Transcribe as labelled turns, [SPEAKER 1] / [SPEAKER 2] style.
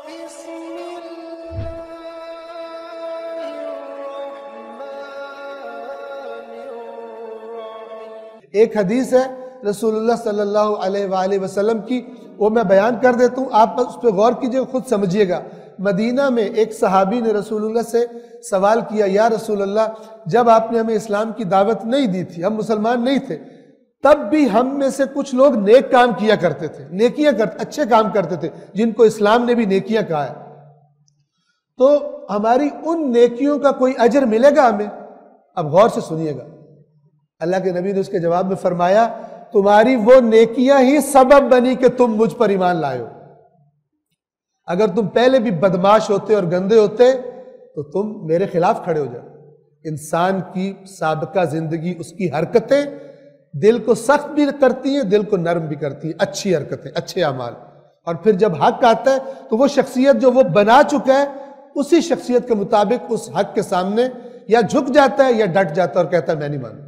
[SPEAKER 1] ایک حدیث ہے رسول اللہ صلی اللہ علیہ وآلہ وسلم کی، وہ میں بیان کر دیتا ہوں، آپ اس پہ غور کیجئے، خود سمجھیے گا۔ مدینہ میں ایک صحابی نے رسول اللہ سے سوال کیا، یا رسول اللہ، جب آپ نے ہمیں اسلام کی دعوت نہیں دی تھی، ہم مسلمان نہیں تھے، تب بھی ہم میں سے کچھ لوگ نیک کام کیا کرتے تھے، نیکیاں کرتے، اچھے کام کرتے تھے، جن کو اسلام نے بھی نیکیاں کہا ہے، تو ہماری ان نیکیوں کا کوئی اجر ملے گا ہمیں؟ اب غور سے سنیے گا، اللہ کے نبی نے اس کے جواب میں فرمایا، تمہاری وہ نیکیاں ہی سبب بنی کہ تم مجھ پر ایمان لائے ہو۔ اگر تم پہلے بھی بدماش ہوتے اور گندے ہوتے تو تم میرے خلاف کھڑے ہو جاتے۔ انسان کی سابقہ زندگی، اس کی حرکتیں دل کو سخت بھی کرتی ہیں، دل کو نرم بھی کرتی ہیں، اچھی حرکتیں، اچھے اعمال، اور پھر جب حق آتا ہے تو وہ شخصیت جو وہ بنا چکا ہے، اسی شخصیت کے مطابق اس حق کے سامنے یا جھک جاتا ہے یا ڈٹ جاتا ہے اور کہتا ہے میں نہیں مانتا۔